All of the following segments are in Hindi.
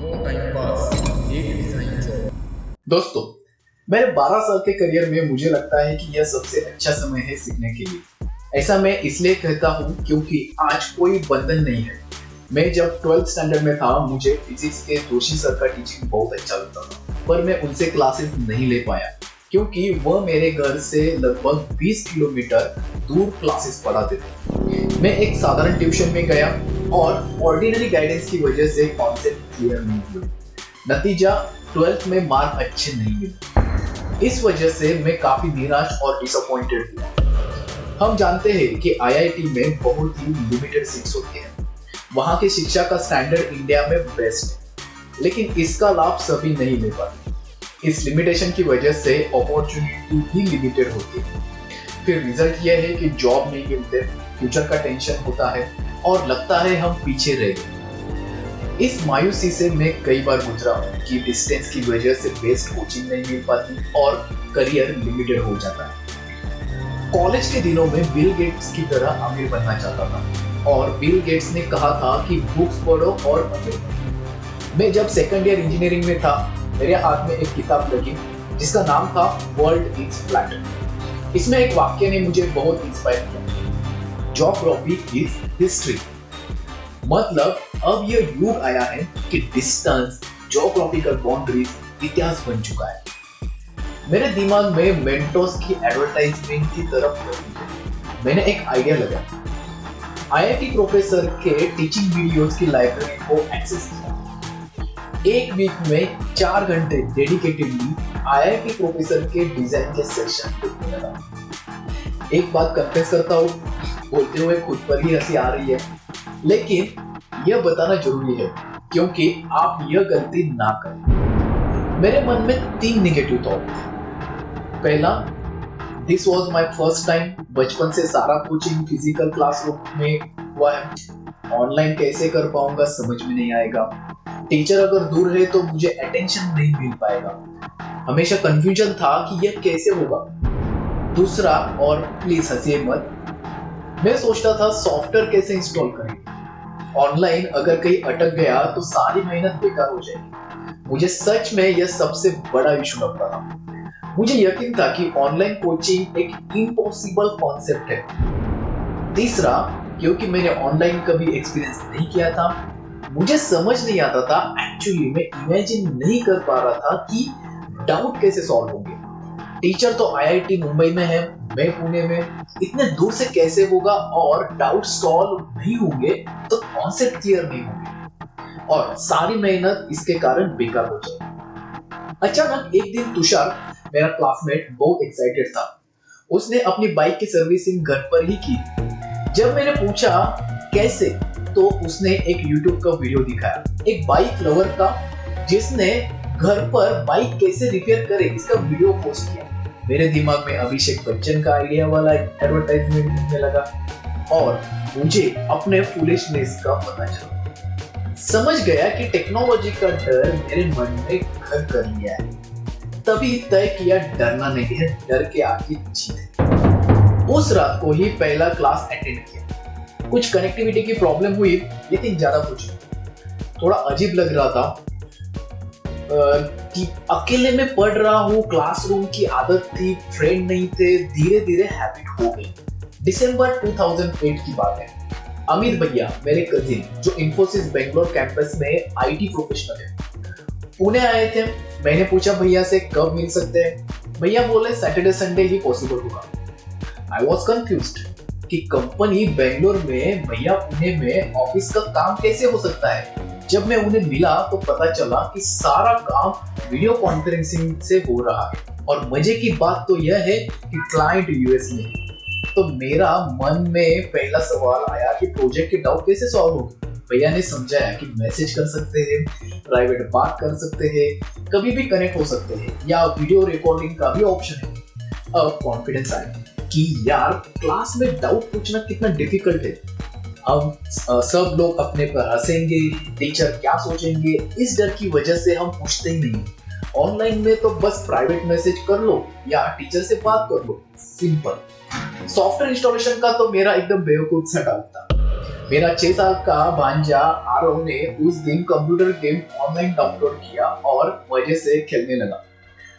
नो टाइम पास, एक डिजाइन जॉब। दोस्तों, मेरे 12 साल के करियर में मुझे लगता है कि यह सबसे अच्छा समय है सीखने के लिए। ऐसा मैं इसलिए कहता हूँ क्योंकि आज कोई बंधन नहीं है। मैं जब 12th स्टैंडर्ड में था, मुझे फिजिक्स के जोशी सर का टीचिंग बहुत अच्छा लगता था, पर मैं उनसे क्लासेस नहीं ले पाया क्योंकि वह मेरे घर से लगभग 20 किलोमीटर दूर क्लासेस पढ़ाते थे। मैं एक साधारण ट्यूशन में गया और ऑर्डिनरी गाइडेंस की वजह से कॉन्सेप्ट क्लियर नहीं हुए। नतीजा 12th में मार्क अच्छे नहीं मिले। इस वजह से मैं काफी निराश और डिसअपॉइंटेड हुआ। हम जानते हैं कि आईआईटी में बहुत ही लिमिटेड सीट्स होती हैं। वहाँ की शिक्षा का स्टैंडर्ड इंडिया में बेस्ट है, लेकिन इसका लाभ सभी नहीं ले पाते। इस लिमिटेशन की वजह से अपॉर्चुनिटी भी लिमिटेड होती है। फिर रिजल्ट यह है कि जॉब नहीं मिलते, फ्यूचर का टेंशन होता है और लगता है हम पीछे रह गए। इस मायूसी से मैं कई बार गुजरा हूँ कि डिस्टेंस की वजह से बेस्ट कोचिंग नहीं मिल पाती और करियर लिमिटेड हो जाता है। कॉलेज के दिनों में बिल गेट्स की तरह अमीर बनना चाहता था और बिल गेट्स ने कहा था कि बुक्स पढ़ो और अमीर बनो। मैं जब सेकंड ईयर इंजीनियरिंग में था, मेरे हाथ में एक किताब लगी जिसका नाम था वर्ल्ड इज फ्लैट। इसमें एक वाक्य ने मुझे बहुत इंस्पायर किया, ज्योग्राफी इज हिस्ट्री। मतलब अब यह युग आया है कि डिस्टेंस, ज्योग्राफिकल बाउंड्रीज इतिहास बन चुका है। मेरे दिमाग में मेंटोस की एडवर्टाइजमेंट की तरफ बढ़ी। मैंने एक आइडिया लगाया। आईआईटी प्रोफेसर के टीचिंग वीडियोस की लाइब्रेरी को एक्सेस किया। एक वीक में 4 घंटे डेडिकेटेडली आईआईटी प्रोफेसर के डिजाइन के सेशन देखने लगा। एक बात कन्फेस करता हूँ, बोलते हुए खुद पर ही हंसी आ रही है, लेकिन यह बताना जरूरी है क्योंकि आप यह गलती ना करें। मेरे मन में 3 नेगेटिव थॉट थे। पहला, this was my first time. बचपन से सारा कोचिंग फिजिकल क्लासरूम में हुआ है। ऑनलाइन कैसे कर पाऊंगा समझ में नहीं आएगा। टीचर अगर दूर है तो मुझे अटेंशन नहीं मिल पाएगा। हमेशा कंफ्यूजन था कि यह कैसे होगा। दूसरा, और प्लीज हंसिए मत, मैं सोचता था सॉफ्टवेयर कैसे इंस्टॉल करें। ऑनलाइन अगर कहीं अटक गया तो सारी मेहनत बेकार हो जाएगी। मुझे सच में यह सबसे बड़ा इशू लगता था। मुझे यकीन था कि ऑनलाइन कोचिंग एक इम्पॉसिबल कॉन्सेप्ट है। तीसरा, क्योंकि मैंने ऑनलाइन कभी एक्सपीरियंस नहीं किया था, मुझे समझ नहीं आता था, एक्चुअली मैं इमेजिन नहीं कर पा रहा था कि डाउट कैसे सॉल्व होंगे। टीचर तो आईआईटी मुंबई में है, मैं पुणे में, इतने दूर से कैसे होगा और डाउट सॉल्व नहीं होंगे तो कॉन्सेप्ट क्लियर नहीं होंगे और सारी मेहनत इसके कारण बेकार हो जाएगी। अचानक एक दिन तुषार, मेरा क्लासमेट, बहुत एक्साइटेड था। उसने अपनी बाइक की सर्विसिंग घर पर ही की। जब मैंने पूछा कैसे, तो उसने एक YouTube का वीडियो दिखाया, एक बाइक लवर का, जिसने घर पर बाइक कैसे रिपेयर करे इसका वीडियो पोस्ट किया। मेरे दिमाग में अभिषेक बच्चन का आइडिया वाला एडवर्टाइजमेंट दिखने लगा और मुझे अपने फूलिशनेस का पता चला। समझ गया कि टेक्नोलॉजी का डर मेरे मन में घर कर लिया है। तभी तय किया डरना नहीं है, डर के आगे जीत है। उस रात को ही पहला क्लास अटेंड किया। कुछ कनेक्टिविटी की प्रॉब्लम हुई, लेकिन ज्यादा कुछ नहीं। थोड़ा अजीब लग रहा था कि अकेले में पढ़ रहा हूँ, क्लासरूम की आदत थी, फ्रेंड नहीं थे, धीरे धीरे हैबिट हो गई। दिसंबर 2008 की बात है। अमित भैया, मेरे कजिन, जो इंफोसिस बेंगलोर कैंपस में आईटी प्रोफेशनल है, पुणे आए थे। मैंने पूछा भैया से कब मिल सकते हैं। भैया बोले सैटरडे संडे ही पॉसिबल होगा। आई वॉज कंफ्यूज्ड कि कंपनी बेंगलोर में, भैया पुणे में, ऑफिस का काम कैसे हो सकता है। जब मैं उन्हें मिला तो पता चला कि सारा काम वीडियो कॉन्फ्रेंसिंग से हो रहा है और मजे की बात तो यह है कि क्लाइंट यूएस में। तो मेरा मन में पहला सवाल आया कि प्रोजेक्ट के डाउट कैसे सॉल्व होगी। भैया ने समझाया कि मैसेज कर सकते हैं, प्राइवेट बात कर सकते हैं, कभी भी कनेक्ट हो सकते हैं या वीडियो रिकॉर्डिंग का भी ऑप्शन है। अब कॉन्फिडेंस आया कि यार क्लास में डाउट पूछना कितना डिफिकल्ट है। हम सब लोग अपने पर हंसेंगे, टीचर क्या सोचेंगे, इस डर की वजह से हम पूछते ही नहीं। ऑनलाइन में तो बस प्राइवेट मैसेज कर लो या टीचर से बात कर लो, सिंपल। सॉफ्टवेयर इंस्टॉलेशन का तो मेरा एकदम बेवकूफ सा डाउट था। मेरा 6 साल का भांजा आरव ने उस दिन कंप्यूटर गेम ऑनलाइन डाउनलोड किया और मजे से खेलने लगा।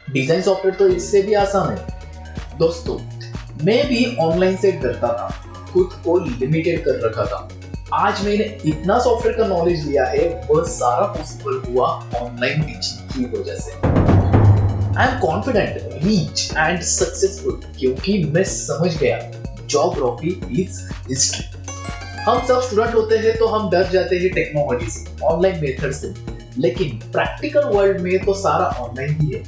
डिजाइन सॉफ्टवेयर तो इससे भी आसान है। दोस्तों, मैं भी ऑनलाइन से डरता था, खुद को लिमिटेड कर रखा था। आज मैंने इतना सॉफ्टवेयर का नॉलेज लिया है, वह सारा पॉसिबल हुआ ऑनलाइन टीचिंग की वजह से। I am confident, reach and successful क्योंकि मैं समझ गया ज्योग्राफी इज हिस्ट्री। हम सब स्टूडेंट होते हैं तो हम डर जाते हैं टेक्नोलॉजी से, ऑनलाइन मेथड से, लेकिन प्रैक्टिकल वर्ल्ड में तो सारा ऑनलाइन ही है।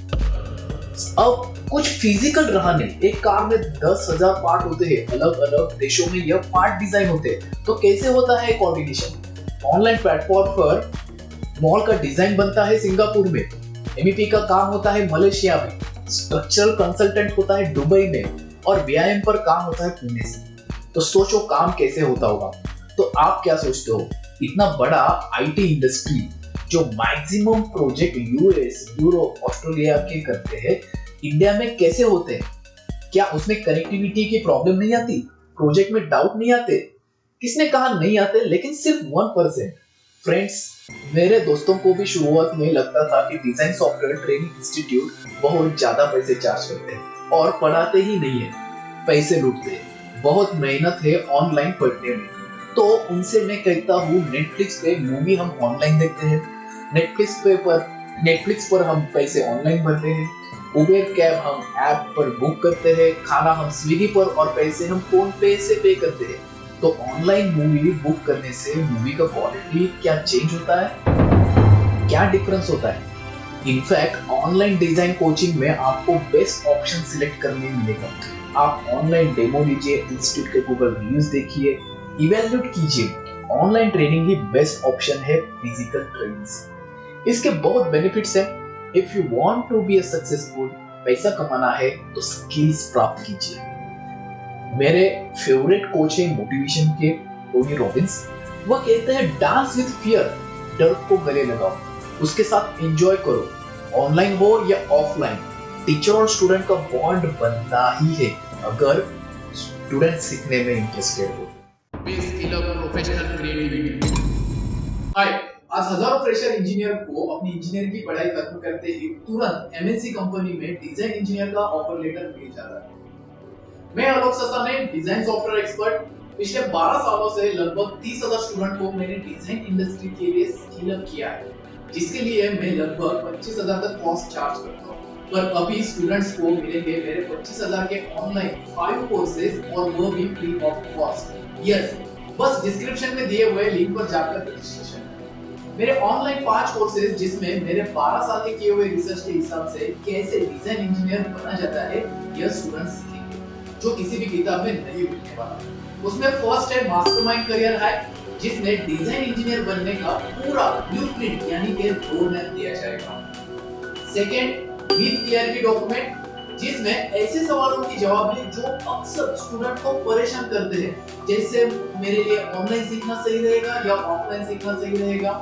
अब कुछ फिजिकल रहा नहीं, एक कार में 10,000 पार्ट होते हैं, अलग अलग देशों में यह पार्ट डिजाइन होते हैं, तो कैसे होता है कोऑर्डिनेशन? ऑनलाइन प्लेटफॉर्म पर मॉल का डिजाइन बनता है सिंगापुर में, एमईपी का काम होता है मलेशिया में, स्ट्रक्चरल कंसल्टेंट होता है दुबई में और व्यायाम पर काम होता है पुणे से। तो सोचो काम कैसे होता होगा। तो आप क्या सोचते हो, इतना बड़ा आईटी इंडस्ट्री जो maximum project US, Europe, Australia के करते हैं, इंडिया में कैसे होते हैं? क्या उसमें कनेक्टिविटी की प्रॉब्लम नहीं आती? प्रोजेक्ट में डाउट नहीं आते? किसने कहा नहीं आते? लेकिन सिर्फ 1%। फ्रेंड्स, मेरे दोस्तों को भी शुरुआत में लगता था कि डिजाइन सॉफ्टवेयर ट्रेनिंग इंस्टीट्यूट बहुत ज्यादा पैसे चार्ज करते हैं और पढ़ाते ही नहीं है, पैसे लूटते हैं। बहुत मेहनत है ऑनलाइन पढ़ने में। तो उनसे मैं कहता हूँ, नेटफ्लिक्स पे मूवी हम ऑनलाइन देखते हैं, नेटफ्लिक्स पर हम पैसे ऑनलाइन भरते हैं, उबेर कैब हम ऐप पर बुक करते हैं, खाना हम स्विगी पर और पैसे हम फोन पे से पे करते हैं। तो ऑनलाइन मूवी बुक करने से मूवी का क्वालिटी क्या चेंज होता है? क्या डिफरेंस होता है? इनफैक्ट ऑनलाइन डिजाइन कोचिंग में आपको बेस्ट ऑप्शन सिलेक्ट करने मिलेगा। आप ऑनलाइन डेमो लीजिए, इंस्टीट्यूट के गूगल रिव्यूज देखिए, इवैल्यूएट कीजिए। ऑनलाइन ट्रेनिंग ही बेस्ट ऑप्शन है फिजिकल ट्रेनिंग से। इसके बहुत बेनिफिट्स हैं। If you want to be successful, पैसा कमाना है तो स्किल्स प्राप्त कीजिए। मेरे फेवरेट कोच है मोटिवेशन के टोनी रॉबिन्स। वह कहते हैं डांस विद फियर, डर को गले लगाओ, उसके साथ एंजॉय करो। ऑनलाइन हो या ऑफलाइन, टीचर और स्टूडेंट का बॉन्ड बनता ही है अगर स्टूडेंट सीखने में इंटरेस्टेड हो। Professional creativity. हाय, आज हजारों फ्रेशर इंजीनियर को अपनी इंजीनियरिंग की पढ़ाई खत्म करते ही तुरंत एमएनसी कंपनी में डिजाइन इंजीनियर का ऑफर लेटर मिल जाता है। मैं आलोक ससाने, डिजाइन सॉफ्टवेयर एक्सपर्ट। पिछले 12 सालों से लगभग 30,000 स्टूडेंट को मैंने डिजाइन इंडस्ट्री के लिए स्किल अप किया है, जिसके लिए मैं लगभग 25,000 तक कॉस्ट चार्ज करता हूँ। पर अभी स्टूडेंट्स को मिलेंगे मेरे 25,000 के ऑनलाइन 5 कोर्सेज और वो भी फ्री ऑफ कॉस्ट। यस, बस डिस्क्रिप्शन में दिए हुए लिंक पर जाकर रजिस्ट्रेशन। मेरे ऑनलाइन 5 कोर्सेज जिसमें मेरे 12 साल के किए हुए रिसर्च के हिसाब से कैसे डिजाइन इंजीनियर बना जाता है, यह स्टूडेंट्स सीखेंगे, जो किसी भी किताब में नहीं मिलने वाला। उसमें फर्स्ट है मास्टरमाइंड करियर हैक, जिसमें डिजाइन इंजीनियर बनने का पूरा ब्लूप्रिंट यानी कि रोड मैप दिया जाएगा। सेकंड, विद क्लैरिटी डॉक्यूमेंट, जिसमें ऐसे सवालों की जवाब है जो अक्सर स्टूडेंट को परेशान करते हैं, जैसे मेरे लिए ऑनलाइन सीखना सही रहेगा या ऑफलाइन सीखना सही रहेगा।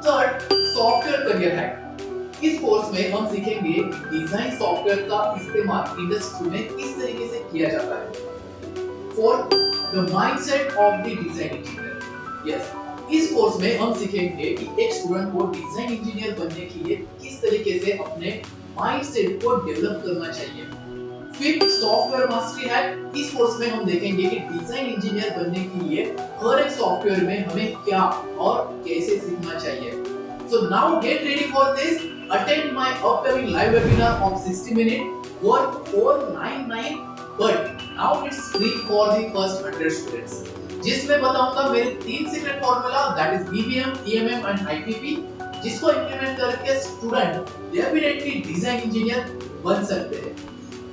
Third, software career hack. इस कोर्स में हम सीखेंगे डिजाइन सॉफ्टवेयर का इस्तेमाल इंडस्ट्री में किस तरीके से किया जाता है। Fourth, the mindset of the design engineer. Yes, इस कोर्स में हम सीखेंगे कि एक स्टूडेंट को डिजाइन इंजीनियर बनने के लिए किस तरीके से अपने माइंडसेट को डेवलप करना चाहिए। Fifth, software mastery hack. इस कोर्स में हम देखेंगे कि डिजाइन इंजीनियर बनने के लिए हर एक सॉफ्टवेयर में हमें क्या और कैसे सीखना चाहिए। So now get ready for this. Attend my upcoming live webinar of 60 minutes worth 499, but now it's free for the first 100 students. जिसमें बताऊंगा मेरे 3 secret formula, that is BBM, EMM and IPP, जिसको इंप्लीमेंट करके स्टूडेंट डेफिनेटली डिजाइन इंजीनियर बन सकते हैं।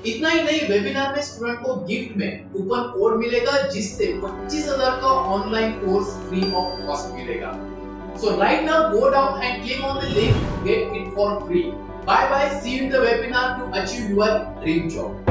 इतना ही नहीं, वेबिनार में स्टूडेंट को गिफ्ट में कूपन कोड मिलेगा, जिससे 25,000 का online course free of cost मिलेगा। So right now go down and click on the link, get it for free. Bye bye, see you in the webinar to achieve your dream job.